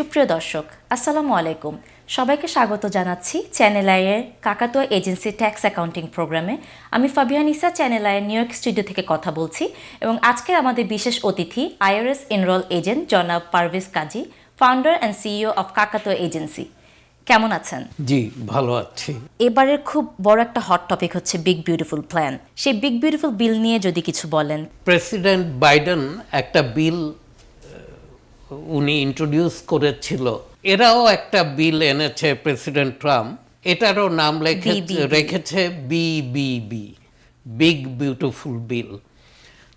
সুপ্রিয় দর্শক, আসসালামু আলাইকুম। সবাইকে স্বাগত জানাচ্ছি চ্যানেল আইয়ের কাকাতুয়া এজেন্সি ট্যাক্স অ্যাকাউন্টিং প্রোগ্রামে। আমি ফাবিয়া নিসা, চ্যানেল আইয়ের নিউ ইয়র্ক স্টুডিও থেকে কথা বলছি এবং আজকে আমাদের বিশেষ অতিথি আইআরএস এনরোল এজেন্ট জনাব পারভেজ কাজী, ফাউন্ডার অ্যান্ড সিইও অফ কাকাতুয়া এজেন্সি। কেমন আছেন? জি, ভালো আছি। এবারের খুব বড় একটা হট টপিক হচ্ছে বিগ বিউটিফুল প্ল্যান। সেই বিগ বিউটিফুল বিল নিয়ে যদি কিছু বলেন। প্রেসিডেন্ট বাইডেন একটা বিল উনি ইন্ট্রোডিউস করেছিল, এরাও একটা বিল এনেছে প্রেসিডেন্ট ট্রাম্প, এটারও নাম রেখেছে বিবিবি, বিগ বিউটিফুল বিল।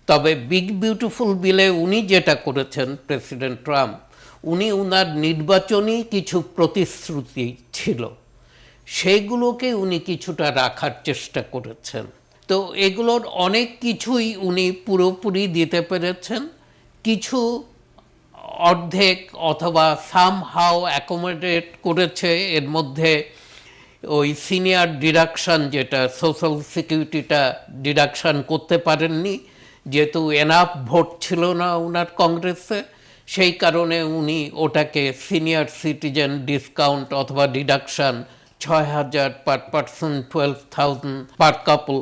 তবে বিগ বিউটিফুল বিলে উনি যেটা করেছেন প্রেসিডেন্ট ট্রাম্প, উনি উনার নির্বাচনী কিছু প্রতিশ্রুতি ছিল, সেইগুলোকে উনি কিছুটা রাখার চেষ্টা করেছেন। তো এগুলোর অনেক কিছুই উনি পুরোপুরি দিতে পেরেছেন, কিছু অর্ধেক অথবা সামহাও অ্যাকোমোডেট করেছে। এর মধ্যে ওই সিনিয়র ডিডাকশান, যেটা সোশ্যাল সিকিউরিটিটা ডিডাকশান করতে পারেননি, যেহেতু এনাফ ভোট ছিল না ওনার কংগ্রেসে, সেই কারণে উনি ওটাকে সিনিয়র সিটিজেন ডিসকাউন্ট অথবা ডিডাকশান 6,000 পার পারসন, 12,000 পার কাপল,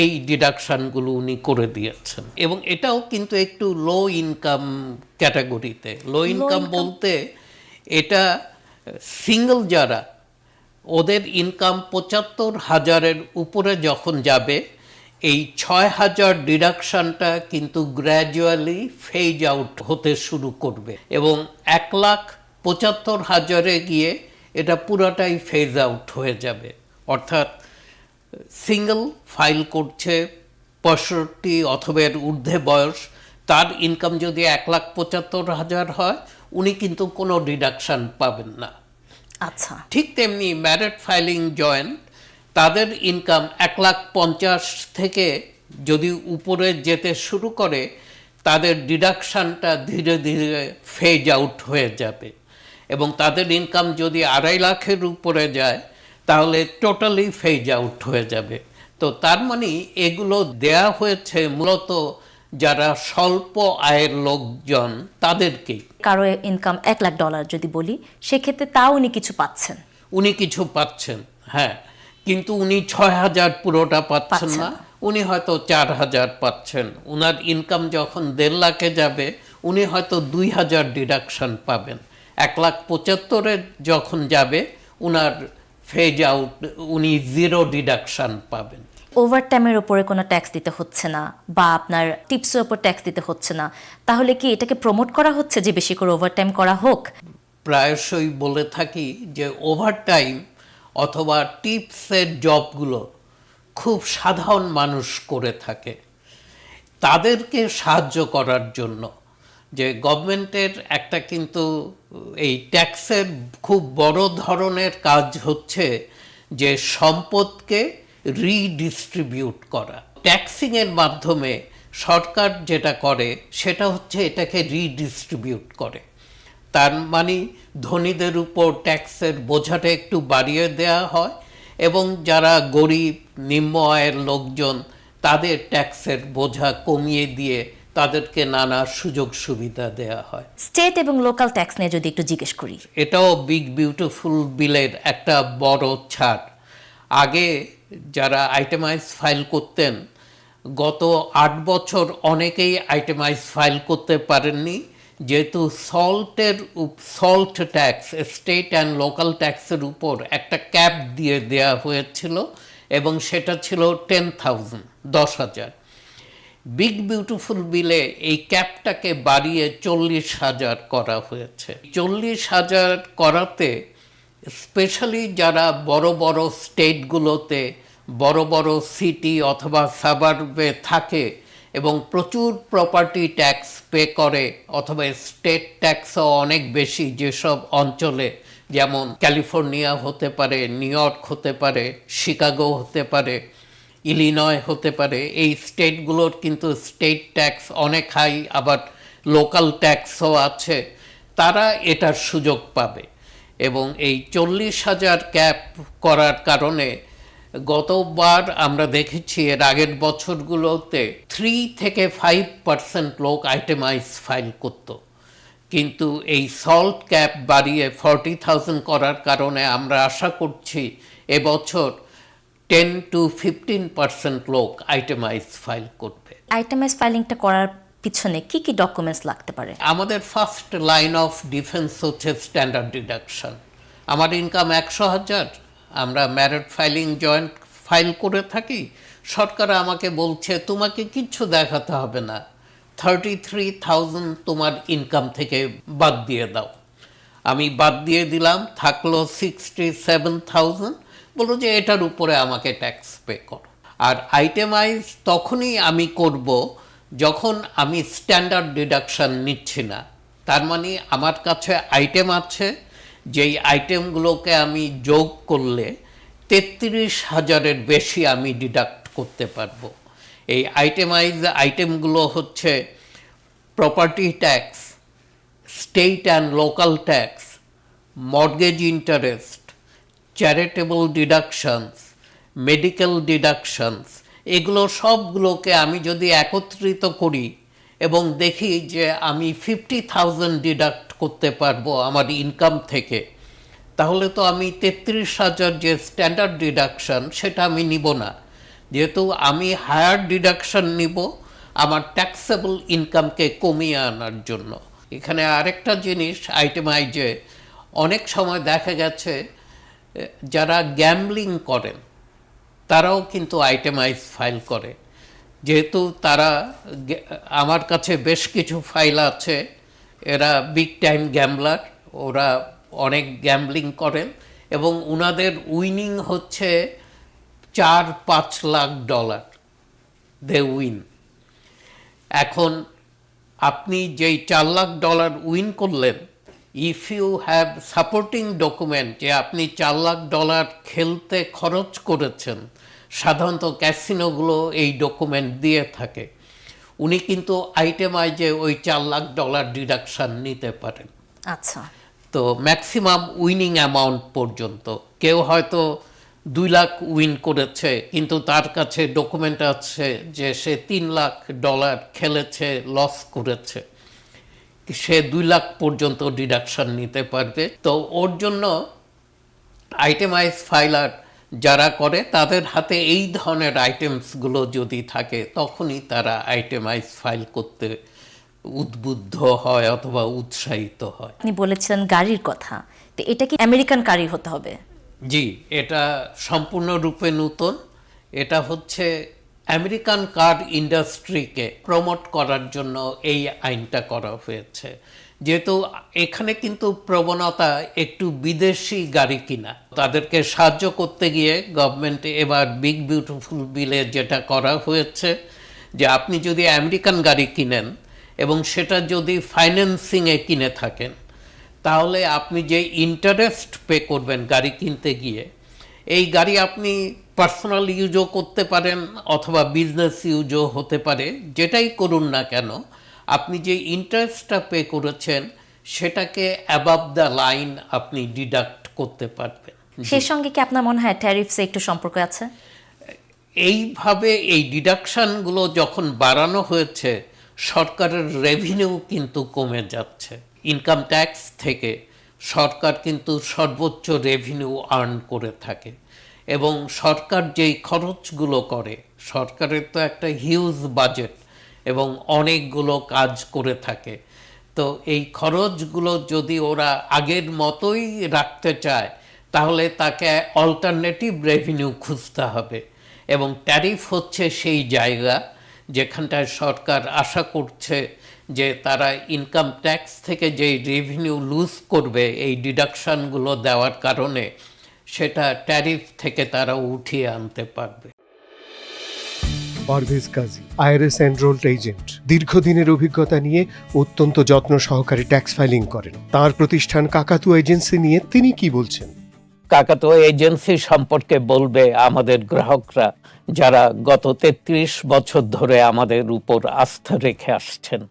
এই ডিডাকশানগুলো উনি করে দিয়েছেন। এবং এটাও কিন্তু একটু লো ইনকাম ক্যাটাগরিতে। লো ইনকাম বলতে এটা সিঙ্গল যারা, ওদের ইনকাম 75,000-এর উপরে যখন যাবে, এই 6,000 ডিডাকশানটা কিন্তু গ্র্যাজুয়ালি ফেজ আউট হতে শুরু করবে এবং 1,75,000-এ গিয়ে এটা পুরোটাই ফেজ আউট হয়ে যাবে। অর্থাৎ সিঙ্গল ফাইল করছে 65 অথবা এর ঊর্ধ্বে বয়স, তার ইনকাম যদি 1,75,000 হয়, উনি কিন্তু কোনো ডিডাকশান পাবেন না। আচ্ছা, ঠিক তেমনি ম্যারিড ফাইলিং জয়েন্ট, তাদের ইনকাম 1,50,000 থেকে যদি উপরে যেতে শুরু করে, তাদের ডিডাকশানটা ধীরে ধীরে ফেজ আউট হয়ে যাবে এবং তাদের ইনকাম যদি 2.5 লাখের উপরে যায়, তাহলে টোটালি ফেজ আউট হয়ে যাবে। তো তার মানে এগুলো দেয়া হয়েছে মূলত যারা স্বল্প আয়ের লোকজন তাদেরকেই। কারো ইনকাম $1,00,000 যদি বলি, সেক্ষেত্রে তাও উনি কিছু পাচ্ছেন। উনি কিছু পাচ্ছেন, হ্যাঁ, কিন্তু উনি 6,000 পুরোটা পাচ্ছেন না, উনি হয়তো 4,000 পাচ্ছেন। উনার ইনকাম যখন 1.5 লাখে যাবে, উনি হয়তো 2,000 ডিডাকশান পাবেন। 1,75,000-এ যখন যাবে, উনার ফেজ আউট, উনি 0 ডিডাকশান পাবেন। ওভারটাইমের উপরে কোনো ট্যাক্স দিতে হচ্ছে না বা আপনার টিপসের উপর ট্যাক্স দিতে হচ্ছে না, তাহলে কি এটাকে প্রমোট করা হচ্ছে যে বেশি করে ওভারটাইম করা হোক? প্রায়শই বলে থাকি যে ওভারটাইম অথবা টিপসের জবগুলো খুব সাধারণ মানুষ করে থাকে। তাদেরকে সাহায্য করার জন্য যে গভর্নমেন্টের একটা কিন্তু এই ট্যাক্সের খুব বড় ধরনের কাজ হচ্ছে যে সম্পদকে রিডিস্ট্রিবিউট করা। ট্যাক্সিংয়ের মাধ্যমে সরকার যেটা করে সেটা হচ্ছে এটাকে রিডিস্ট্রিবিউট করে। তার মানে ধনীদের উপর ট্যাক্সের বোঝাটা একটু বাড়িয়ে দেওয়া হয় এবং যারা গরিব নিম্ন আয়ের লোকজন, তাদের ট্যাক্সের বোঝা কমিয়ে দিয়ে তাদেরকে নানা সুযোগ সুবিধা দেওয়া হয়। স্টেট এবং লোকাল ট্যাক্স নিয়ে যদি একটু জিজ্ঞেস করি। এটাও বিগ বিউটিফুল বিলের একটা বড় ছাড়। আগে যারা আইটেমাইজ ফাইল করতেন, গত 8 বছর অনেকেই আইটেমাইজ ফাইল করতে পারেননি, যেহেতু salt tax, state and local ট্যাক্সের উপর একটা ক্যাপ দিয়ে দেওয়া হয়েছিল এবং সেটা ছিল 10,000। বিগ বিউটিফুল বিলে এই ক্যাপটাকে বাড়িয়ে 40,000 করা হয়েছে। 40,000 করাতে স্পেশালি যারা বড় বড় স্টেটগুলোতে, বড় বড় সিটি অথবা সাবার্বে থাকে এবং প্রচুর প্রপার্টি ট্যাক্স পে করে, অথবা স্টেট ট্যাক্সও অনেক বেশি যেসব অঞ্চলে, যেমন ক্যালিফোর্নিয়া হতে পারে, নিউ ইয়র্ক হতে পারে, শিকাগো হতে পারে, ইলিনয় হতে পারে, এই স্টেটগুলোর কিন্তু স্টেট ট্যাক্স অনেক হাই, আবার লোকাল ট্যাক্সও আছে, তারা এটার সুযোগ পাবে। এবং এই 40,000 ক্যাপ করার কারণে গতবার আমরা দেখেছি এর আগের বছরগুলোতে 3 থেকে 5% লোক আইটেমাইজ ফাইল করত, কিন্তু এই সল্ট ক্যাপ বাড়িয়ে 40,000 করার কারণে আমরা আশা করছি এবছর 10-15% লোক আইটেমাইজ ফাইল করবে। আইটেমাইজ ফাইলিংটা করার পিছনে কি কি ডকুমেন্টস লাগতে পারে? আমাদের ফার্স্ট লাইন অফ ডিফেন্স হচ্ছে স্ট্যান্ডার্ড ডিডাকশন। আমার ইনকাম 100,000, আমরা ম্যারিড ফাইলিং জয়েন্ট ফাইল করে থাকি, সরকার আমাকে বলছে তোমাকে কিচ্ছু দেখাতে হবে না, 33,000 তোমার ইনকাম থেকে বাদ দিয়ে দাও। আমি বাদ দিয়ে দিলাম, থাকলো 67,000, বললো যে এটার উপরে আমাকে ট্যাক্স পে করো। আর আইটেমাইজ তখনই আমি করব যখন আমি স্ট্যান্ডার্ড ডিডাকশন নিচ্ছি না। তার মানে আমার কাছে আইটেম আছে, যেই আইটেমগুলোকে আমি যোগ করলে 33,000-এর বেশি আমি ডিডাক্ট করতে পারবো। এই আইটেমগুলো হচ্ছে property tax, state and local tax, mortgage interest, charitable deductions, medical deductions. এগুলো সবগুলোকে আমি যদি একত্রিত করি এবং দেখি যে আমি 50,000 ডিডাক্ট করতে পারবো আমার ইনকাম থেকে, তাহলে তো আমি 33,000 যে স্ট্যান্ডার্ড ডিডাকশন সেটা আমি নিব না। যেহেতু আমি হায়ার ডিডাকশন নিব আমার ট্যাক্সেবল ইনকামকে কমিয়ে আনার জন্য। এখানে আরেকটা জিনিস আইটেমাইজে অনেক সময় দেখা গেছে যারা গ্যাম্বলিং করেন তারাও কিন্তু আইটেমাইজ ফাইল করে। যেহেতু তারা, আমার কাছে বেশ কিছু ফাইল আছে, এরা বিগ টাইম গ্যাম্বলার, ওরা অনেক গ্যাম্বলিং করেন এবং ওনাদের উইনিং হচ্ছে $4-5 লাখ দে উইন। এখন আপনি যেই $4 লাখ উইন করলেন, if you have supporting document যে আপনি $4 লাখ খেলতে খরচ করেছেন, সাধারণত ক্যাসিনোগুলো এই ডকুমেন্ট দিয়ে থাকে, উনি কিন্তু আইটেমাইজে ওই $4 লাখ ডিডাকশান নিতে পারেন। আচ্ছা। তো ম্যাক্সিমাম উইনিং অ্যামাউন্ট পর্যন্ত। কেউ হয়তো 2 লাখ উইন করেছে কিন্তু তার কাছে ডকুমেন্ট আছে যে সে $3 লাখ খেলেছে, লস করেছে, সে 2 লাখ পর্যন্ত ডিডাকশন নিতে পারবে। তো ওর জন্য আইটেমাইজ ফাইলার যারা করে তাদের হাতে এই ধরনের আইটেমসগুলো যদি থাকে তখনই তারা আইটেমাইজ ফাইল করতে উদ্বুদ্ধ হয় অথবা উৎসাহিত হয়। আপনি বলেছিলেন গাড়ির কথা, তো এটা কি আমেরিকান গাড়ি হতে হবে? জি, এটা সম্পূর্ণরূপে নতুন। এটা হচ্ছে আমেরিকান কার ইন্ডাস্ট্রিকে প্রমোট করার জন্য এই আইনটা করা হয়েছে। যেহেতু এখানে কিন্তু প্রবণতা একটু বিদেশি গাড়ি কিনা, তাদেরকে সাহায্য করতে গিয়ে গভর্নমেন্ট এবার বিগ বিউটিফুল বিলে যেটা করা হয়েছে যে আপনি যদি আমেরিকান গাড়ি কিনেন এবং সেটা যদি ফাইন্যান্সিংয়ে কিনে থাকেন, তাহলে আপনি যে ইন্টারেস্ট পে করবেন গাড়ি কিনতে গিয়ে, এই গাড়ি আপনি পার্সোনাল ইউজও করতে পারেন অথবা বিজনেস ইউজও হতে পারে, যেটাই করুন না কেন আপনি যে ইন্টারেস্টটা পে করেছেন সেটাকে অ্যাবাভ দ্য লাইন আপনি ডিডাক্ট করতে পারবেন। সেই সঙ্গে কি আপনার মনে হয় ট্যারিফসে একটু সম্পর্ক আছে? এইভাবে এই ডিডাকশানগুলো যখন বাড়ানো হয়েছে, সরকারের রেভিনিউ কিন্তু কমে যাচ্ছে। ইনকাম ট্যাক্স থেকে সরকার কিন্তু সর্বোচ্চ রেভিনিউ আর্ন করে থাকে এবং সরকার যেই খরচগুলো করে, সরকারের তো একটা হিউজ বাজেট এবং অনেকগুলো কাজ করে থাকে। তো এই খরচগুলো যদি ওরা আগের মতোই রাখতে চায় তাহলে তাকে অল্টারনেটিভ রেভিনিউ খুঁজতে হবে এবং ট্যারিফ হচ্ছে সেই জায়গা যেখানটায় সরকার আশা করছে যে তারা ইনকাম ট্যাক্স থেকে যেই রেভিনিউ লুজ করবে এই ডিডাকশানগুলো দেওয়ার কারণে, সেটা ট্যারিফ থেকে তারা উঠিয়ে আনতে পারবে। পারভেজ কাজী, আইআরএস এনরোলড এজেন্ট, দীর্ঘদিনের অভিজ্ঞতা নিয়ে অত্যন্ত যত্ন সহকারে ট্যাক্স ফাইলিং করেন। তার প্রতিষ্ঠান কাকাতুয়া এজেন্সি নিয়ে তিনি কি বলছেন? কাকাতুয়া এজেন্সি সম্পর্কে বলবে আমাদের গ্রাহকরা যারা গত 33 বছর ধরে আমাদের উপর আস্থা রেখে আসছেন।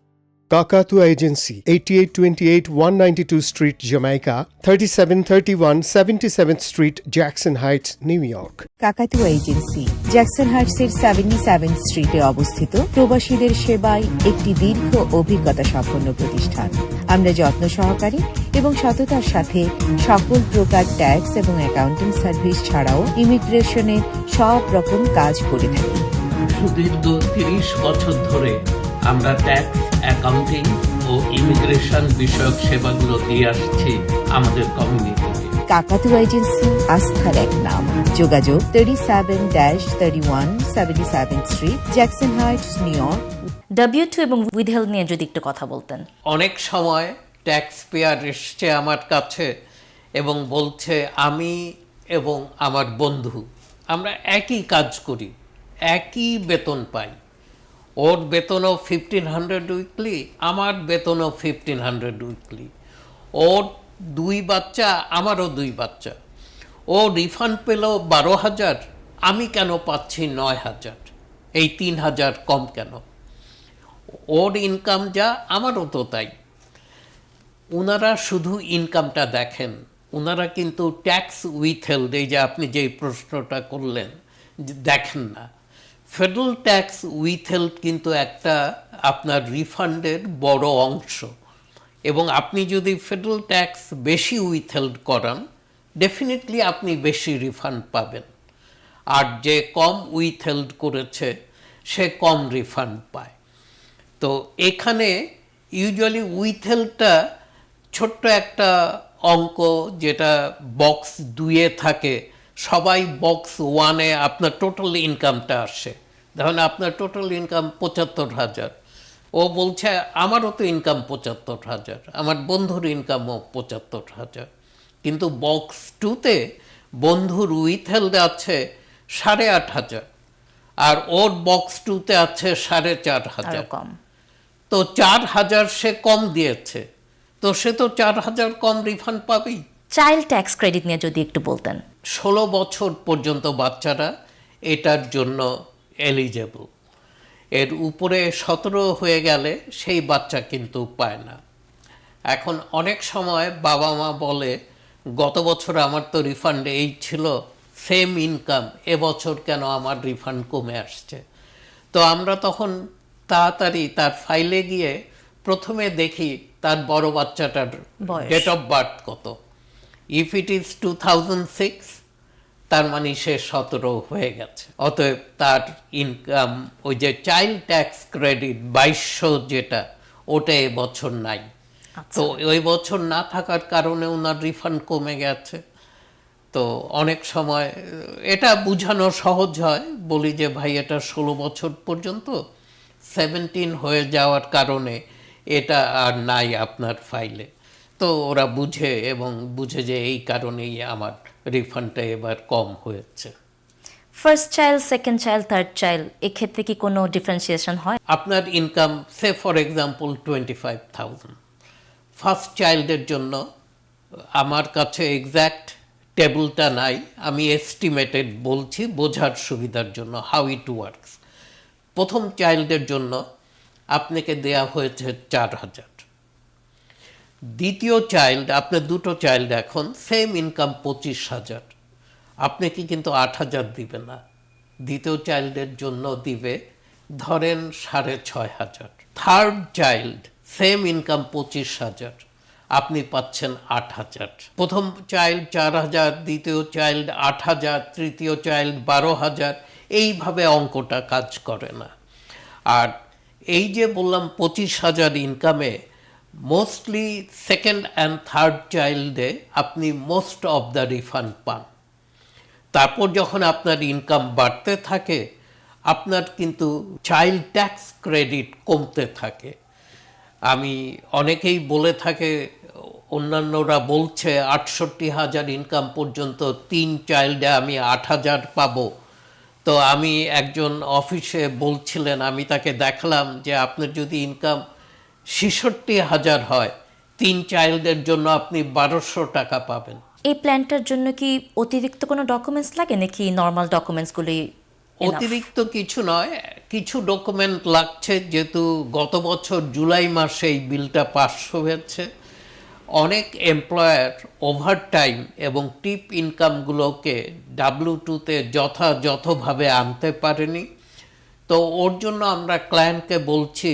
Kakatua Agency, 8828 192 Street, Jamaica, 3731 77th Street, Jackson Heights, New York. কাকাতুয়া এজেন্সি জ্যাকসন হাইটসের 77 স্ট্রিটে অবস্থিত প্রবাসীদের সেবায় একটি দীর্ঘ অভিজ্ঞতা সম্পন্ন প্রতিষ্ঠান। আমরা যত্ন সহকারে এবং সততার সাথে সকল প্রকার ট্যাক্স এবং অ্যাকাউন্টিং সার্ভিস ছাড়াও ইমিগ্রেশনের সব রকম কাজ করে থাকি। সুদীর্ঘ 30 বছর ধরে আমরা ট্যাক্স, অ্যাকাউন্টিং ও ইমিগ্রেশন বিষয়ক সেবাগুলো দিয়ে আসছি আমাদের কমিউনিটিতে। কাকাতুয়া এজেন্সি আস্থার এক নাম। যোগাযোগ 37-31 77th street, Jackson Heights, new York. W2 এবং উইথহেল্ড নিয়ে যদি একটু কথা বলতেন। অনেক সময় ট্যাক্স পেয়ার এসছে আমার কাছে এবং বলছে আমি এবং আমার বন্ধু আমরা একই কাজ করি, একই বেতন পাই, ওর বেতনও 1500 উইকলি, আমার বেতনও 1500 উইকলি, ওর 2 বাচ্চা, আমারও 2 বাচ্চা, ও রিফান্ড পেল 12,000, আমি কেন পাচ্ছি 9,000, এই 3,000 কম কেন? ওর ইনকাম যা, আমারও তো তাই। ওনারা শুধু ইনকামটা দেখেন, ওনারা কিন্তু ট্যাক্স উইথহেল্ড, এই যে আপনি যেই প্রশ্নটা করলেন, দেখেন না। ফেডারেল ট্যাক্স উইথহেল্ড কিন্তু একটা আপনার রিফান্ডের বড় অংশ, এবং আপনি যদি ফেডারেল ট্যাক্স বেশি উইথহেল্ড করান ডেফিনেটলি আপনি বেশি রিফান্ড পাবেন, আর যে কম উইথহেল্ড করেছে সে কম রিফান্ড পায়। তো এখানে ইউজুয়ালি উইথহেল্ডটা ছোট্ট একটা অঙ্ক, যেটা বক্স 2-এ থাকে, সবাই বক্স 1-এ আপনার টোটাল ইনকামটা আসে। ধরুন আপনার টোটাল ইনকাম 75,000, ও বলছে আমারও তো ইনকাম 75,000, আমার বন্ধুর ইনকামও 75,000, কিন্তু বক্স 2-তে বন্ধুর উইথহেল্ড আছে 8,500 আর ওর বক্স 2-তে আছে 4,500, কম। তো 4,000 সে কম দিয়েছে, তো সে তো 4,000 কম রিফান্ড পাবেই। চাইল্ড ট্যাক্স ক্রেডিট নিয়ে যদি একটু বলতেন। 16 বছর পর্যন্ত বাচ্চারা এটার জন্য এলিজেবল, এর উপরে 17 হয়ে গেলে সেই বাচ্চা কিন্তু পায় না। এখন অনেক সময় বাবা মা বলে গত বছর আমার তো রিফান্ড এই ছিল, সেম ইনকাম, এবছর কেন আমার রিফান্ড কমে আসছে? তো আমরা তখন তাড়াতাড়ি তার ফাইলে গিয়ে প্রথমে দেখি তার বড় বাচ্চাটার বয়স। ডেট অফ বার্থ কত। ইফ ইট ইজ 2006, তার মানে সে 17 হয়ে গেছে, অতএব তার ইনকাম ওই যে চাইল্ড ট্যাক্স ক্রেডিট 2200 যেটা, ওটা এবছর নাই। তো ওই বছর না থাকার কারণে ওনার রিফান্ড কমে গেছে। তো অনেক সময় এটা বোঝানো সহজ হয়, বলি যে ভাই এটা 16 বছর পর্যন্ত, 17 হয়ে যাওয়ার কারণে এটা আর নাই আপনার ফাইলে। তো ওরা বুঝে, এবং বুঝে যে এই কারণেই আমার রিফান্ডটা এবার কম হয়েছে। First child, second child, third child, এক্ষেত্রে কি কোনো ডিফারেন্সিয়েশন হয়? আপনার income say for example 25,000, first চাইল্ডের জন্য আমার কাছে এক্স্যাক্ট টেবিলটা নাই, আমি এস্টিমেটেড বলছি বোঝার সুবিধার জন্য হাউ ইট ওয়ার্কস। প্রথম চাইল্ডের জন্য আপনাকে দেয়া হয়েছে 4,000, দ্বিতীয় চাইল্ড, আপনার দুটো চাইল্ড এখন সেম ইনকাম 25,000, আপনাকে কিন্তু 8,000 দিবে না, দ্বিতীয় চাইল্ডের জন্য দিবে ধরেন 6,500। থার্ড চাইল্ড সেম ইনকাম 25,000, আপনি পাচ্ছেন 8,000। প্রথম চাইল্ড 4,000, দ্বিতীয় চাইল্ড 8,000, তৃতীয় চাইল্ড 12,000, এইভাবে অঙ্কটা কাজ করে না। আর এই যে বললাম 25,000 ইনকামে মোস্টলি সেকেন্ড অ্যান্ড থার্ড চাইল্ডে আপনি মোস্ট অফ দ্য রিফান্ড পান। তারপর যখন আপনার ইনকাম বাড়তে থাকে আপনার কিন্তু চাইল্ড ট্যাক্স ক্রেডিট কমতে থাকে। আমি অনেকেই বলে থাকে, অন্যান্যরা বলছে 68,000 ইনকাম পর্যন্ত 3 চাইল্ডে আমি 8,000 পাবো। তো আমি একজন অফিসে বলছিলেন, আমি তাকে দেখলাম যে আপনার যদি ইনকাম 66,000 হয় 3 চাইল্ডের জন্য আপনি 1,200 টাকা পাবেন। এই প্ল্যানটার জন্য কি অতিরিক্ত কোনো ডকুমেন্টস লাগে নাকি নর্মাল ডকুমেন্টসগুলি অতিরিক্ত কিছু নয়, কিছু ডকুমেন্ট লাগছে, যেহেতু গত বছর জুলাই মাসে এই বিলটা পাস হয়েছে। অনেক এমপ্লয়ার ওভারটাইম এবং টিপ ইনকামগুলোকে W2-তে যথাযথভাবে আনতে পারেনি। তো ওর জন্য আমরা ক্লায়েন্টকে বলছি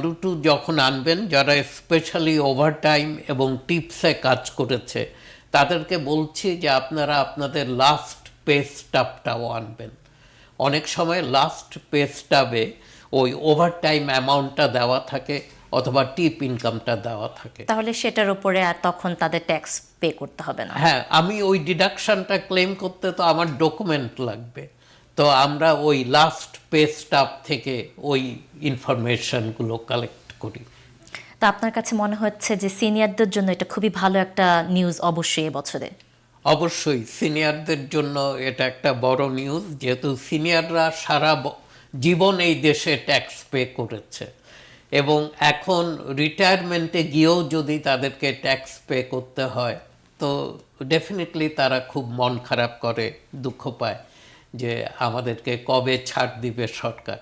W2 যখন আনবেন, যারা স্পেশালি ওভারটাইম এবং টিপসে কাজ করেছে, তাদেরকে বলছি যে আপনারা আপনাদের লাস্ট পে স্টাবটাও আনবেন। অনেক সময় লাস্ট পে স্টাবে ওই ওভারটাইম অ্যামাউন্টটা দেওয়া থাকে অথবা টিপ ইনকামটা দেওয়া থাকে। তাহলে সেটার উপরে আর তখন তাদের ট্যাক্স পে করতে হবে না। হ্যাঁ, আমি ওই ডিডাকশনটা ক্লেম করতে তো আমার ডকুমেন্ট লাগবে, তো আমরা ওই লাস্ট পে স্টাব থেকে ওই ইনফরমেশনগুলো কালেক্ট করি। তা আপনার কাছে মনে হচ্ছে যে সিনিয়রদের জন্য এটা খুবই ভালো একটা নিউজ অবশ্যই এবছরে? অবশ্যই সিনিয়রদের জন্য এটা একটা বড় নিউজ, যেহেতু সিনিয়ররা সারা জীবন এই দেশে ট্যাক্স পে করেছে এবং এখন রিটায়ারমেন্টে গিয়েও যদি তাদেরকে ট্যাক্স পে করতে হয়, তো ডেফিনেটলি তারা খুব মন খারাপ করে, দুঃখ পায় যে আমাদেরকে কবে ছাড় দিবে সরকার।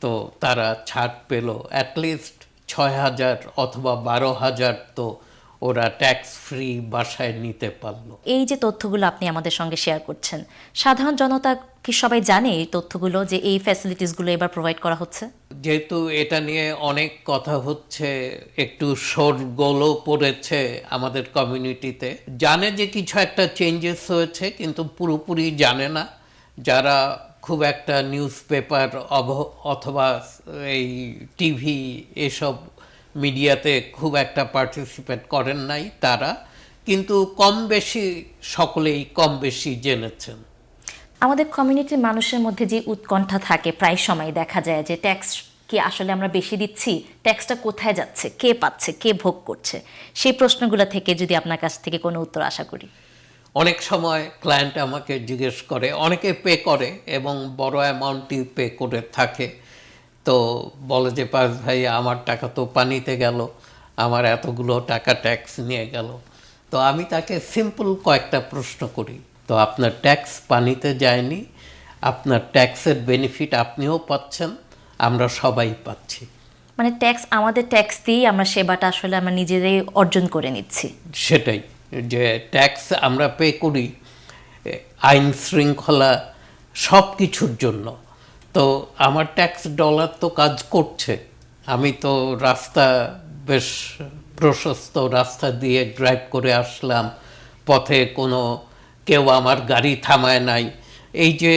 তো তারা ছাড় পেল, অ্যাটলিস্ট 6,000 অথবা 12,000 তো ওরা ট্যাক্স ফ্রি বাসায় নিতে পারলো। এই যে তথ্যগুলো আপনি আমাদের সঙ্গে শেয়ার করছেন, সাধারণ জনতা কি সবাই জানে এই তথ্যগুলো, যে এই ফ্যাসিলিটিসগুলো এবার প্রোভাইড করা হচ্ছে? যেহেতু এটা নিয়ে অনেক কথা হচ্ছে, একটু শোরগোলও পড়েছে আমাদের কমিউনিটিতে, জানে যে কিছু একটা চেঞ্জেস হয়েছে কিন্তু পুরোপুরি জানে না। যারা খুব একটা নিউজ পেপার অথবা এই টিভি এসব মিডিয়াতে খুব একটা পার্টিসিপেট করেন নাই, তারা কিন্তু কম বেশি সকলেই কম বেশি জেনেছেন। আমাদের কমিউনিটির মানুষের মধ্যে যে উৎকণ্ঠা থাকে, প্রায় সময় দেখা যায় যে ট্যাক্স কি আসলে আমরা বেশি দিচ্ছি, ট্যাক্সটা কোথায় যাচ্ছে, কে পাচ্ছে, কে ভোগ করছে, সেই প্রশ্নগুলো থেকে যদি আপনার কাছ থেকে কোনো উত্তর আশা করি। অনেক সময় ক্লায়েন্ট আমাকে জিজ্ঞেস করে, অনেকে পে করে এবং বড় অ্যামাউন্টই পে করে থাকে, তো বলে যে পাস ভাই আমার টাকা তো পানিতে গেল, আমার এতগুলো টাকা ট্যাক্স নিয়ে গেল। তো আমি তাকে সিম্পল কয়েকটা প্রশ্ন করি, তো আপনার ট্যাক্স পানিতে যায়নি, আপনার ট্যাক্সের বেনিফিট আপনিও পাচ্ছেন, আমরা সবাই পাচ্ছি। মানে ট্যাক্স, আমাদের ট্যাক্স দিয়েই আমরা সেবাটা আসলে আমরা নিজেরাই অর্জন করে নিচ্ছি। সেটাই, যে ট্যাক্স আমরা পে করি আইন শৃঙ্খলা সব কিছুর জন্য, তো আমার ট্যাক্স ডলার তো কাজ করছে। আমি তো রাস্তা, বেশ প্রশস্ত রাস্তা দিয়ে ড্রাইভ করে আসলাম, পথে কোনো কেউ আমার গাড়ি থামায় নাই। এই যে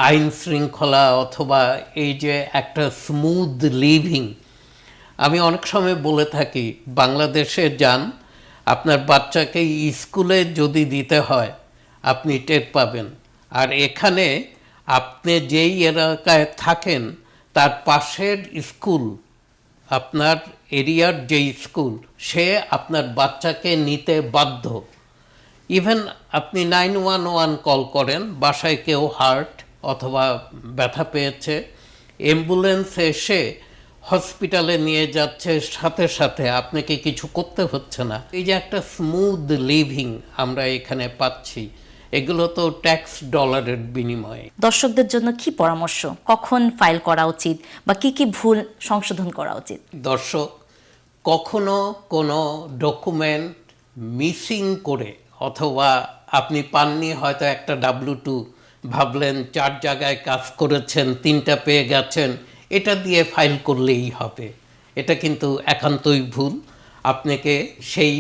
আইন শৃঙ্খলা অথবা এই যে একটা স্মুথ লিভিং, আমি অনেক সময় বলে থাকি বাংলাদেশে যান, আপনার বাচ্চাকে স্কুলে যদি দিতে হয় আপনি টের পাবেন, আর এখানে আপনি যেই এলাকায় থাকেন তার পাশের স্কুল, আপনার এরিয়ার যেই স্কুল, সে আপনার বাচ্চাকে নিতে বাধ্য। ইভেন আপনি 911 কল করেন, বাসায় কেউ হার্ট অথবা ব্যথা পেয়েছে, অ্যাম্বুলেন্স এসে হসপিটালে নিয়ে যাচ্ছে, সাথে সাথে আপনাকে কিছু করতে হচ্ছে না। এই যে একটা স্মুথ লিভিং আমরা এখানে পাচ্ছি, এগুলো তো ট্যাক্স ডলারের বিনিময়ে। দর্শকদের জন্য কি পরামর্শ, কখন ফাইল করা উচিত বা কি কি ভুল সংশোধন করা উচিত? দর্শক, কখনো কোনো ডকুমেন্ট মিসিং করে অথবা আপনি পাননি, হয়তো একটা W2 ভাবলেন 4 জায়গায় কাজ করেছেন, 3টা পেয়ে গেছেন, এটা দিয়ে ফাইল করলেই হবে, এটা কিন্তু একান্তই ভুল। আপনাকে সেই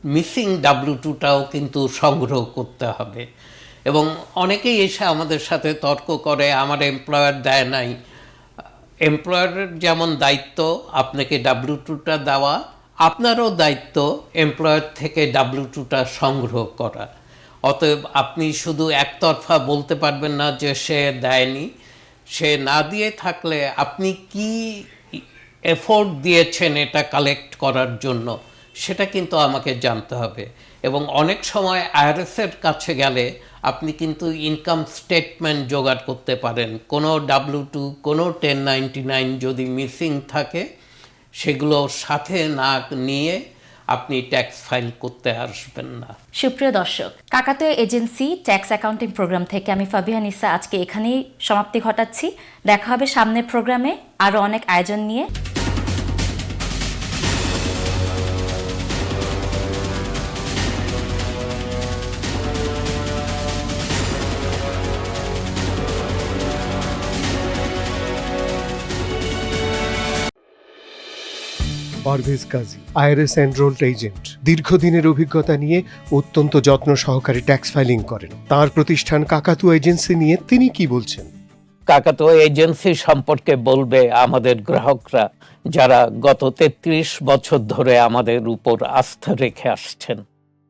মিসিং W2টাও কিন্তু সংগ্রহ করতে হবে। এবং অনেকেই এসে আমাদের সাথে তর্ক করে, আমার এমপ্লয়ার দেয় নাই। এমপ্লয়ারের যেমন দায়িত্ব আপনাকে W2টা দেওয়া, আপনারও দায়িত্ব এমপ্লয়ার থেকে W2টা সংগ্রহ করা। অতএব আপনি শুধু একতরফা বলতে পারবেন না যে সে দেয়নি। সে না দিয়ে থাকলে আপনি কি এফোর্ট দিয়েছেন এটা কালেক্ট করার জন্য, সেটা কিন্তু আমাকে জানতে হবে। এবং অনেক সময় IRS-এর কাছে গেলে আপনি কিন্তু ইনকাম স্টেটমেন্ট জোগাড় করতে পারেন। কোনো W2, কোনো 1099 যদি মিসিং থাকে, সেগুলো সাথে না নিয়ে আপনি ট্যাক্স ফাইল করতে আসবেন না। সুপ্রিয় দর্শক, কাকাতুয়া এজেন্সি ট্যাক্স অ্যাকাউন্টিং প্রোগ্রাম থেকে আমি ফাবিহা নিসা আজকে এখানেই সমাপ্তি ঘটাচ্ছি। দেখা হবে সামনের প্রোগ্রামে আরও অনেক আয়োজন নিয়ে। পারভেজ কাজী, আইআরএস এনরোলড এজেন্ট, দীর্ঘদিনের অভিজ্ঞতা নিয়ে অত্যন্ত যত্ন সহকারে ট্যাক্স ফাইলিং করেন। তার প্রতিষ্ঠান কাকাতুয়া এজেন্সি নিয়ে তিনি কি বলছেন? কাকাতুয়া এজেন্সি সম্পর্কে বলবে আমাদের গ্রাহকরা, যারা গত 33 বছর ধরে আমাদের উপর আস্থা রেখে আসছেন।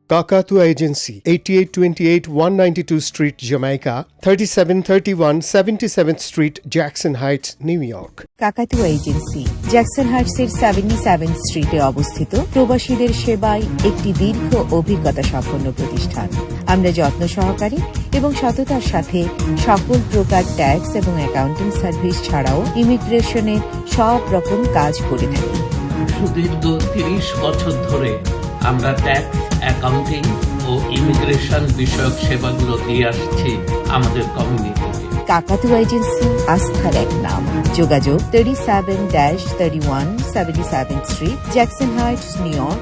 কাকাতুয়া agency, 8828 192 street, Jamaica, 3731 77th street, Jackson Heights, new York. কাকাতুয়া এজেন্সি জ্যাকসন হাইটসের 77 স্ট্রিটে অবস্থিত, প্রবাসীদের সেবায় একটি দীর্ঘ অভিজ্ঞতা সম্পন্ন প্রতিষ্ঠান। আমরা যত্ন সহকারে এবং সততার সাথে সকল প্রকার ট্যাক্স এবং অ্যাকাউন্টিং সার্ভিস ছাড়াও ইমিগ্রেশনের সব রকম কাজ করে থাকি। সুদীর্ঘ 30 বছর ধরে আমরা ট্যাক্স, অ্যাকাউন্টিং ও ইমিগ্রেশন বিষয়ক সেবাগুলো দিয়ে আসছি আমাদের কমিউনিটিতে। কাকাতুয়া এজেন্সি আস্থার এক নাম। যোগাযোগ 37-31 77th street, Jackson Heights, new York